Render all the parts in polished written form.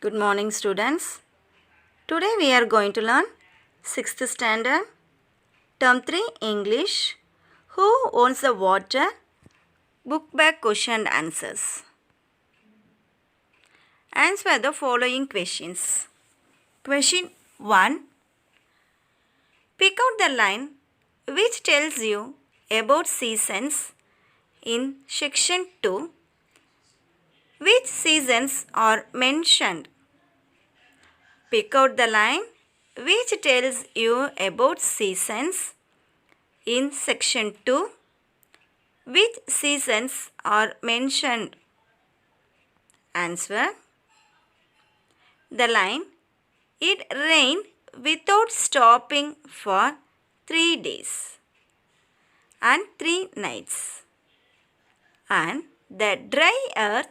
Good morning, students. Today we are going to learn 6th standard, term 3 English. Who owns the water? Book back question and answers. Answer the following questions. Question 1. Pick out the line which tells you about seasons in section 2. Which seasons are mentioned? Pick out the line which tells you about seasons in section 2. Which seasons are mentioned? Answer. The line, it rained without stopping for 3 days and 3 nights, and the dry earth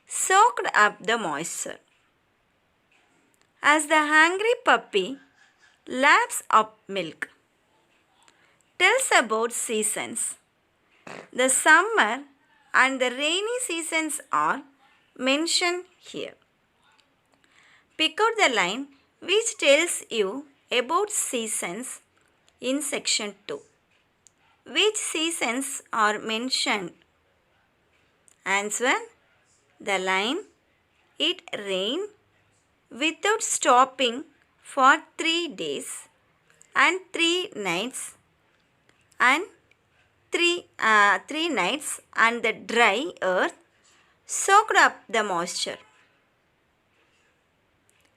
soaked up the moisture. As the hungry puppy laps up milk. Tells about seasons. The summer and the rainy seasons are mentioned here. Pick out the line which tells you about seasons in section 2. Which seasons are mentioned? Answer. The line, it rained without stopping for 3 days and 3 nights and 3 nights, and the dry earth soaked up the moisture.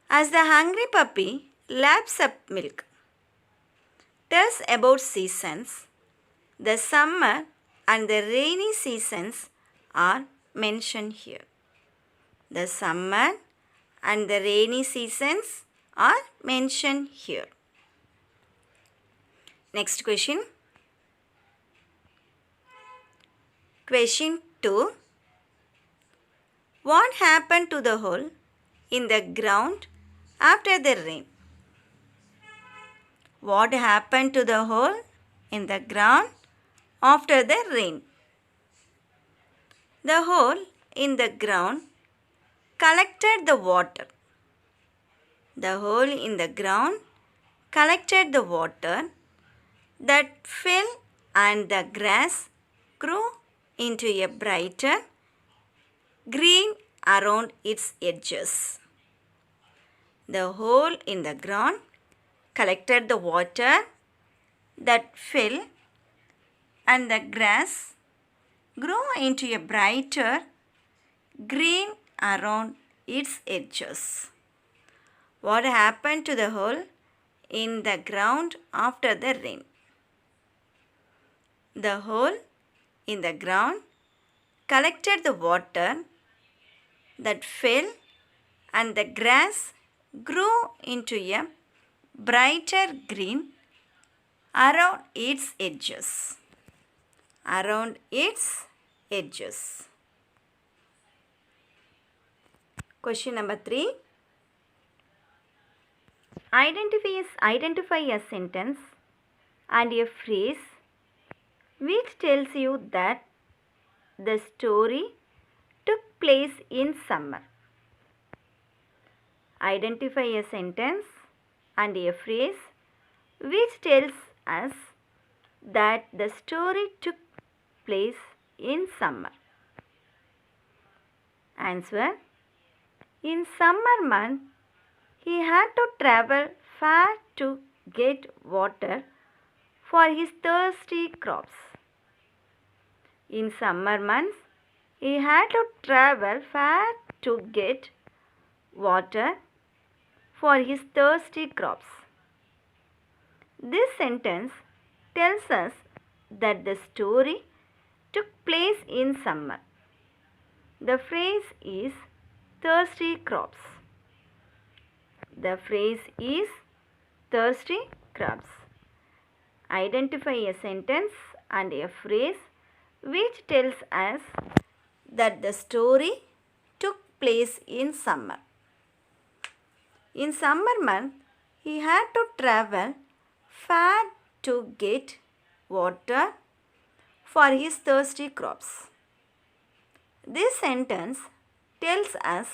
As the hungry puppy laps up milk. Tells about seasons. The summer and the rainy seasons are mentioned here. The summer and the rainy seasons are mentioned here. Next question. Question 2. What happened to the hole in the ground after the rain? What happened to the hole in the ground after the rain? The hole in the ground collected the water. The hole in the ground collected the water that fell, and the grass grew into a brighter green around its edges. The hole in the ground collected the water that fell, and the grass grew into a brighter green around its edges. What happened to the hole in the ground after the rain? The hole in the ground collected the water that fell, and the grass grew into a brighter green around its edges. Around its edges. Question number 3. Identify a sentence and a phrase which tells you that the story took place in summer. Identify a sentence and a phrase which tells us that the story took place in summer. Answer. In summer month, he had to travel far to get water for his thirsty crops. In summer months, he had to travel far to get water for his thirsty crops. This sentence tells us that the story took place in summer. The phrase is thirsty crops. The phrase is thirsty crops. Identify a sentence and a phrase which tells us that the story took place in summer. In summer month, he had to travel far to get water for his thirsty crops. This sentence tells us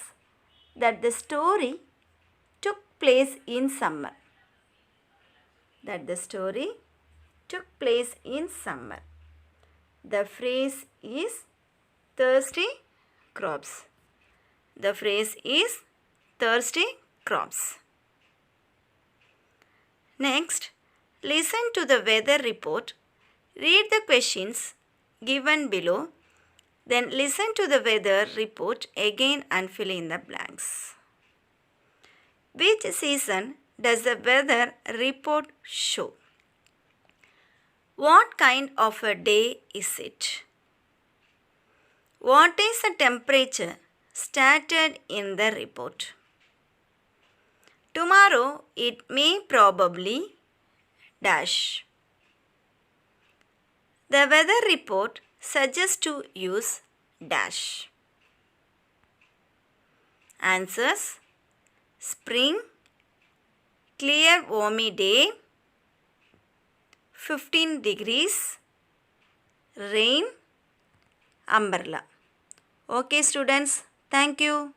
that the story took place in summer. That the story took place in summer. The phrase is thirsty crops. The phrase is thirsty crops. Next, listen to the weather report. Read the questions given below. Then listen to the weather report again and fill in the blanks. Which season does the weather report show? What kind of a day is it? What is the temperature stated in the report? Tomorrow it may probably dash. The weather report suggests to use dash. Answers: spring, clear warmy day, 15 degrees, rain, umbrella. Okay students, thank you.